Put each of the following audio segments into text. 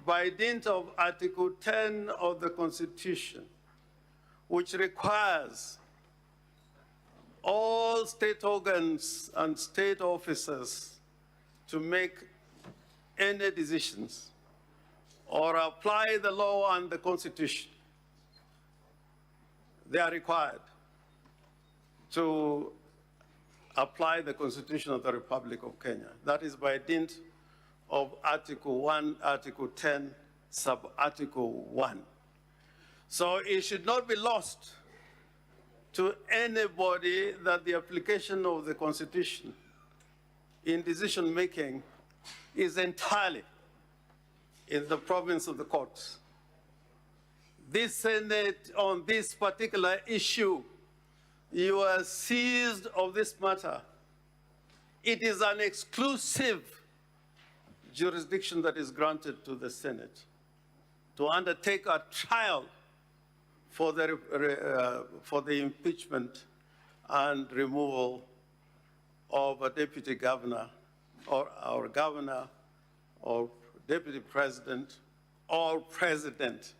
by dint of Article 10 of the Constitution, which requires all state organs and state officers to make any decisions or apply the law and the Constitution, they are required to apply the Constitution of the Republic of Kenya. That is by dint of Article 1, Article 10, Sub-Article 1. So it should not be lost to anybody that the application of the Constitution in decision-making is entirely in the province of the courts. This Senate, on this particular issue, you are seized of this matter. It is an exclusive jurisdiction that is granted to the Senate to undertake a trial for the impeachment and removal of a deputy governor or governor or deputy president or president.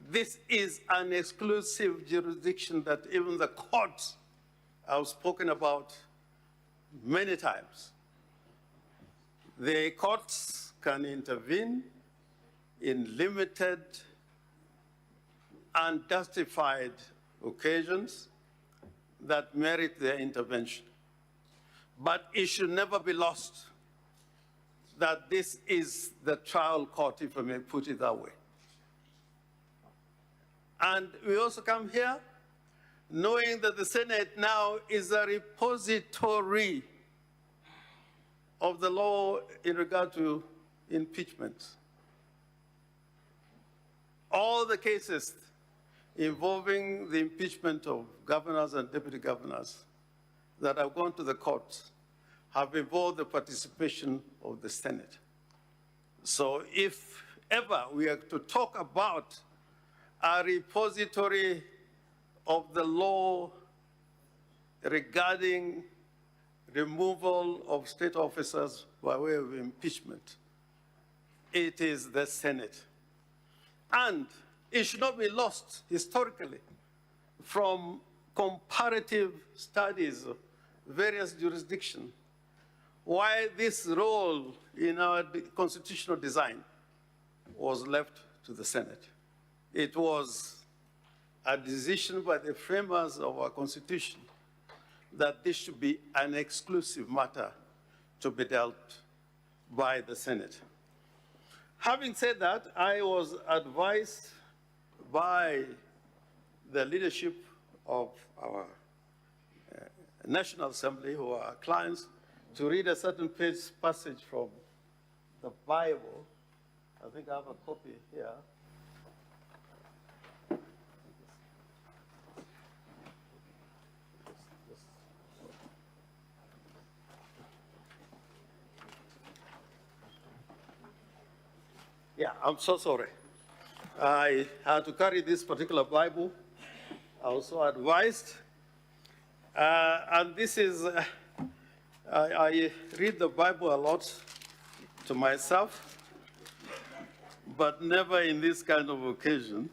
This is an exclusive jurisdiction that even the courts have spoken about many times. The courts can intervene in limited and justified occasions that merit their intervention. But it should never be lost that this is the trial court, if I may put it that way. And we also come here knowing that the Senate now is a repository of the law in regard to impeachment. All the cases involving the impeachment of governors and deputy governors that have gone to the courts have involved the participation of the Senate. So if ever we are to talk about a repository of the law regarding removal of state officers by way of impeachment, it is the Senate. And it should not be lost historically from comparative studies of various jurisdictions why this role in our constitutional design was left to the Senate. It was a decision by the framers of our Constitution that this should be an exclusive matter to be dealt by the Senate. Having said that, I was advised by the leadership of our National Assembly, who are clients, to read a certain passage from the Bible. I think I have a copy here. Yeah, I'm so sorry. I had to carry this particular Bible. I was so advised. And this is, I read the Bible a lot to myself, but never in this kind of occasion.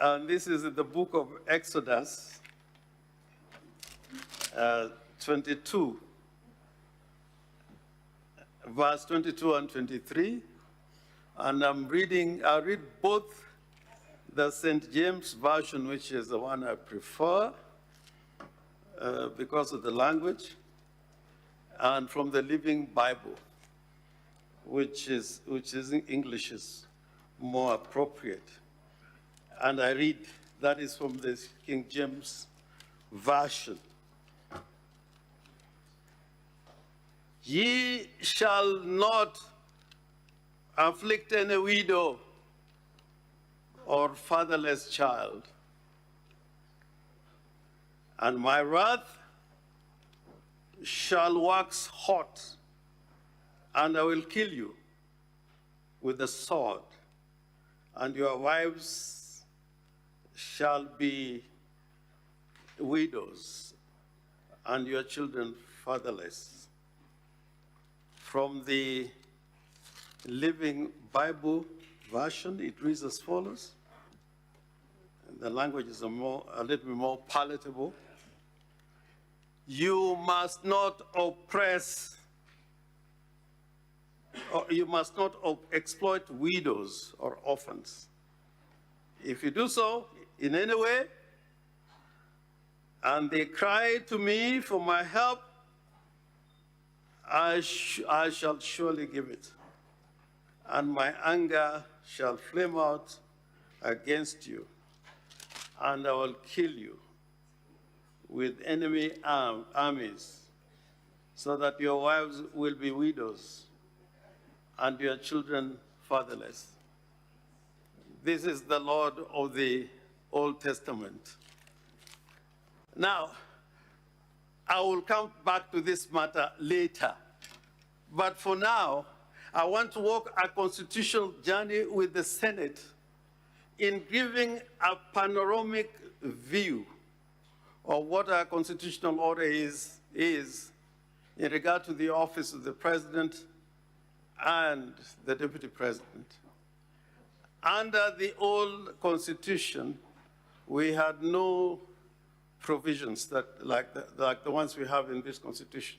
And this is the book of Exodus 22, verse 22 and 23. And I'll read both the St. James Version, which is the one I prefer because of the language, and from the Living Bible, which is in English is more appropriate. And I read, that is from the King James Version. Ye shall not afflict any widow or fatherless child, and my wrath shall wax hot, and I will kill you with the sword, and your wives shall be widows, and your children fatherless. From the Living Bible version. It reads as follows. The language is a little bit more palatable. You must not oppress, or you must not exploit widows or orphans. If you do so in any way, and they cry to me for my help, I shall surely give it, and my anger shall flame out against you, and I will kill you with enemy armies, so that your wives will be widows and your children fatherless. This is the Lord of the Old Testament. Now, I will come back to this matter later. But for now, I want to walk a constitutional journey with the Senate in giving a panoramic view of what our constitutional order is in regard to the office of the president and the deputy president. Under the old constitution, we had no provisions like the ones we have in this constitution.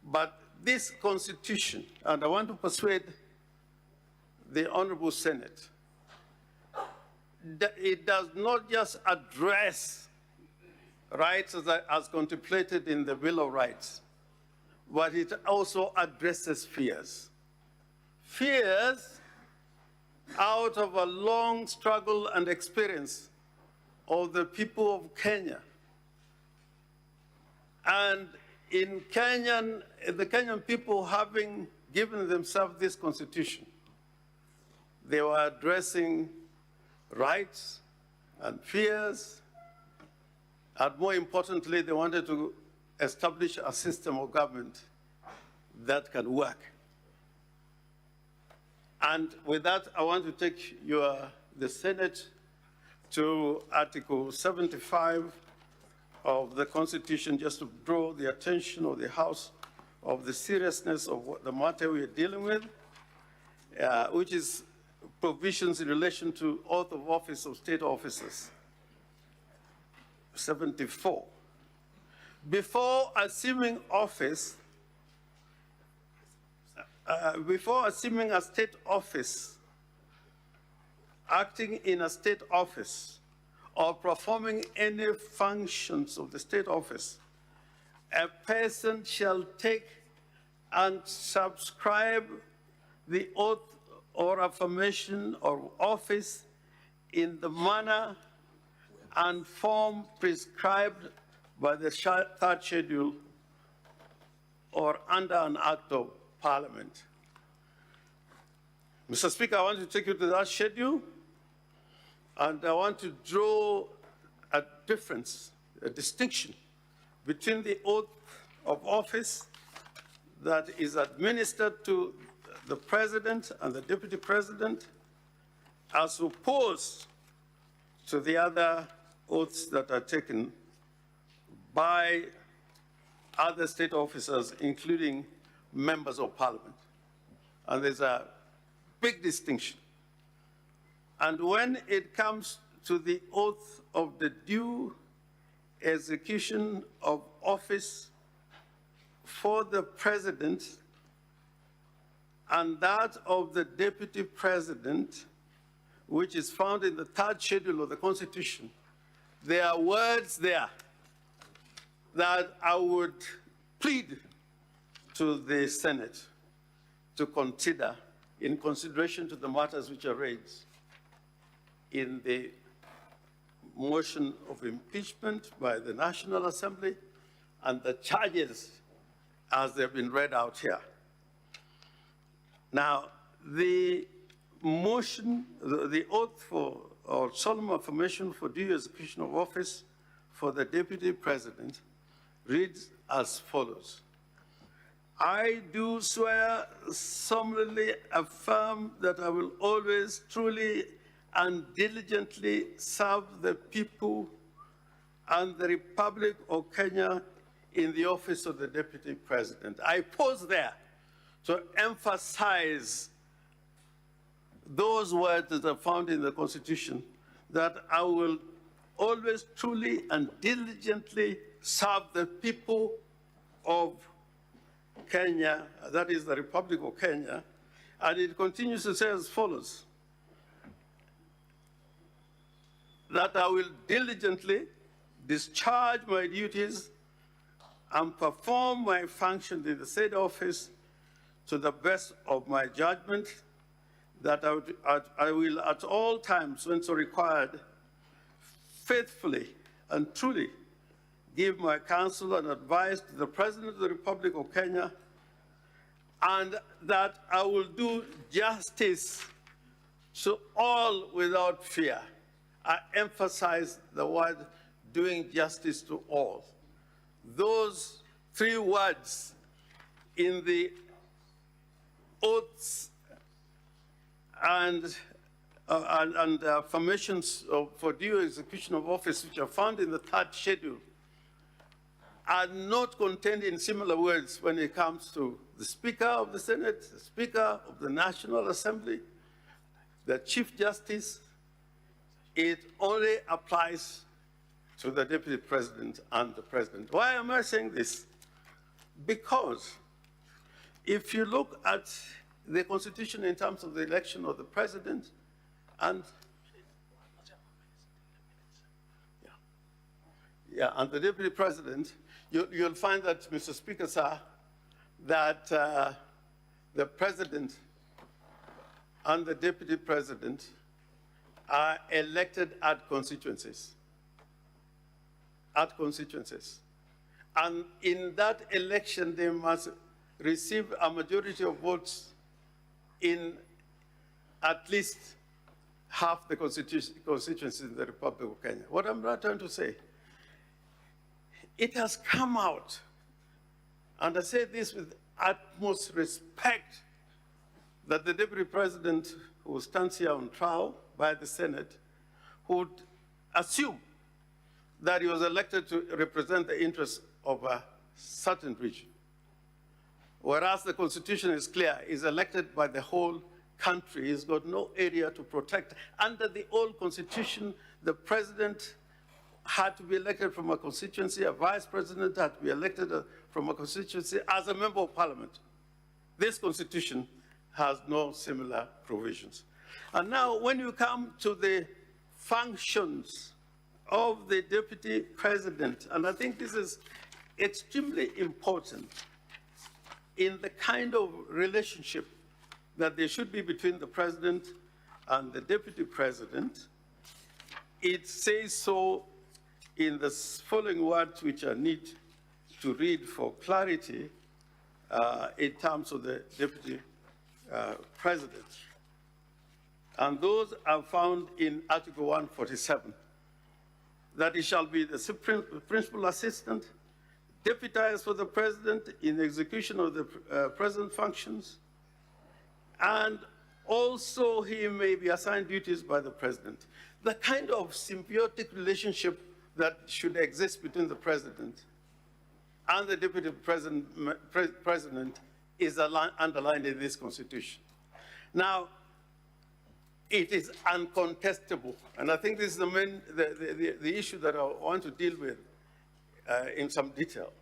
But this constitution, and I want to persuade the Honorable Senate, that it does not just address rights as contemplated in the Bill of Rights, but it also addresses fears. Fears out of a long struggle and experience of the people of Kenya. And in the Kenyan people having given themselves this constitution, they were addressing rights and fears, and more importantly, they wanted to establish a system of government that can work. And with that, I want to take the Senate to Article 75 of the Constitution, just to draw the attention of the House of the seriousness of the matter we are dealing with, which is provisions in relation to oath of office of state officers. 74. Before assuming office, before assuming a state office, acting in a state office, or performing any functions of the state office, a person shall take and subscribe the oath or affirmation of office in the manner and form prescribed by the third schedule or under an act of Parliament. Mr. Speaker, I want to take you to that schedule, and I want to draw a difference, a distinction between the oath of office that is administered to the president and the deputy president, as opposed to the other oaths that are taken by other state officers, including members of Parliament. And there's a big distinction. And when it comes to the oath of the due execution of office for the president and that of the deputy president, which is found in the third schedule of the Constitution, there are words there that I would plead to the Senate to consider in consideration to the matters which are raised in the motion of impeachment by the National Assembly and the charges as they've been read out here. Now, the motion, the oath for, or solemn affirmation for due execution of office for the deputy president reads as follows. I do swear solemnly affirm that I will always truly and diligently serve the people and the Republic of Kenya in the office of the deputy president. I pause there to emphasize those words that are found in the Constitution, that I will always truly and diligently serve the people of Kenya, that is the Republic of Kenya, and it continues to say as follows, that I will diligently discharge my duties and perform my functions in the said office to the best of my judgment, that I will at all times, when so required, faithfully and truly give my counsel and advice to the President of the Republic of Kenya, and that I will do justice to all without fear. I emphasize the word doing justice to all. Those three words in the oaths and affirmations for due execution of office, which are found in the third schedule, are not contained in similar words when it comes to the Speaker of the Senate, the Speaker of the National Assembly, the Chief Justice. It only applies to the Deputy President and the President. Why am I saying this? Because if you look at the Constitution in terms of the election of the President and and the Deputy President, you'll find that, Mr. Speaker, sir, that the President and the Deputy President are elected at constituencies. And in that election, they must receive a majority of votes in at least half the constituencies in the Republic of Kenya. What I'm not trying to say, it has come out, and I say this with utmost respect, that the Deputy President who stands here on trial by the Senate would assume that he was elected to represent the interests of a certain region. Whereas the Constitution is clear, he's elected by the whole country. He's got no area to protect. Under the old Constitution, the President had to be elected from a constituency, a Vice President had to be elected from a constituency as a Member of Parliament. This Constitution has no similar provisions. And now, when you come to the functions of the Deputy President, and I think this is extremely important in the kind of relationship that there should be between the President and the Deputy President, it says so in the following words, which I need to read for clarity in terms of the Deputy President. And those are found in Article 147, that he shall be the principal assistant, deputized for the President in the execution of the President functions, and also he may be assigned duties by the President. The kind of symbiotic relationship that should exist between the President and the Deputy President is underlined in this Constitution. Now, it is uncontestable, and I think this is the issue that I want to deal with in some detail.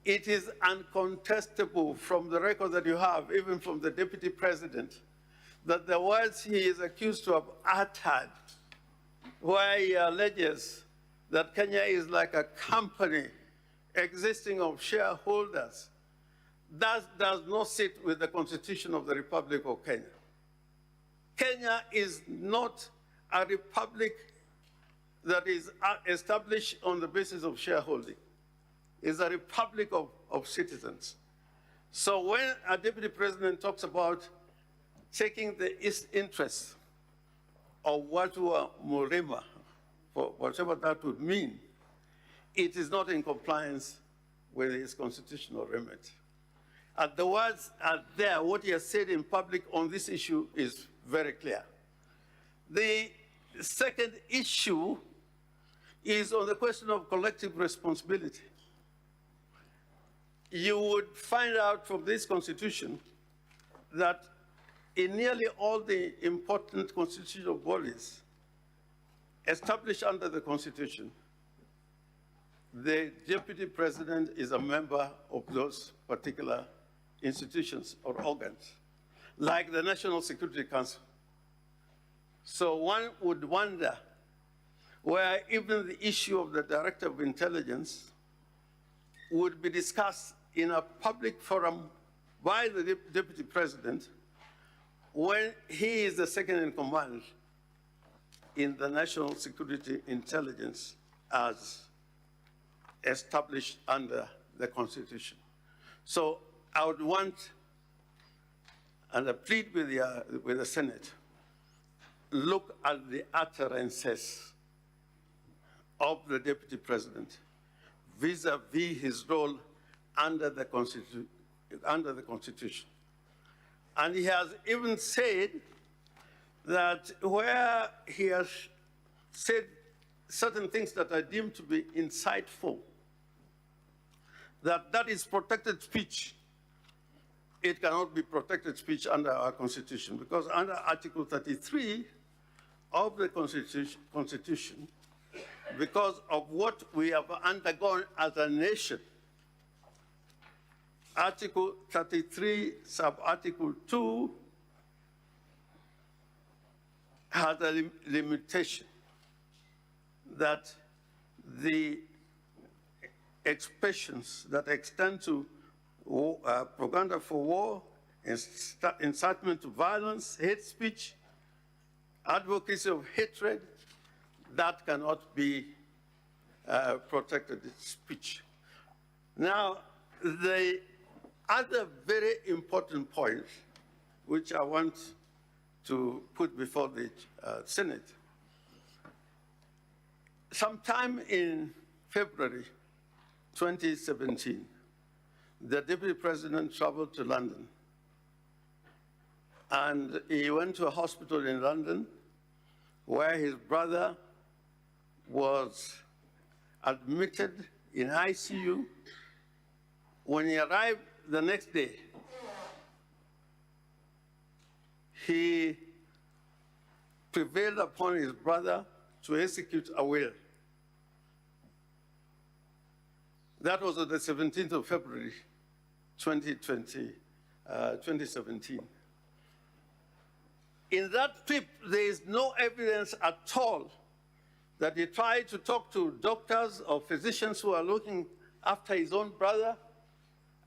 It is uncontestable from the record that you have, even from the Deputy President, that the words he is accused to have uttered, where he alleges that Kenya is like a company existing of shareholders, that does not sit with the Constitution of the Republic of Kenya. Kenya is not a republic that is established on the basis of shareholding. It's a republic of citizens. So when a Deputy President talks about taking the interest of Watu Murima, for whatever that would mean, it is not in compliance with his constitutional remit. And the words are there. What he has said in public on this issue is very clear. The second issue is on the question of collective responsibility. You would find out from this Constitution that in nearly all the important constitutional bodies established under the Constitution, the deputy president is a member of those particular institutions or organs, like the National Security Council. So one would wonder where even the issue of the Director of Intelligence would be discussed in a public forum by the deputy president when he is the second in command in the National Security Intelligence as established under the Constitution. So I would want, and I plead with the Senate, look at the utterances of the deputy president vis-a-vis his role under the Constitution. And he has even said that where he has said certain things that are deemed to be insightful, that is protected speech. It cannot be protected speech under our Constitution, because under Article 33 of the Constitution, because of what we have undergone as a nation, Article 33, sub-article 2, has a limitation that the expressions that extend to propaganda for war, incitement to violence, hate speech, advocacy of hatred, that cannot be protected speech. Now, the other very important point, which I want to put before the Senate, sometime in February 2017, the Deputy President traveled to London, and he went to a hospital in London where his brother was admitted in ICU. When he arrived the next day, he prevailed upon his brother to execute a will. That was on the 17th of February, 2017. In that trip, there is no evidence at all that he tried to talk to doctors or physicians who are looking after his own brother.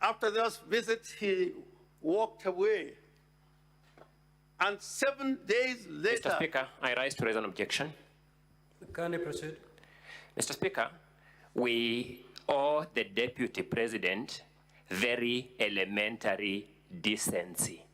After those visits, he walked away. And 7 days later— Mr. Speaker, I rise to raise an objection. Can I proceed? Mr. Speaker, we owe the Deputy President very elementary decency.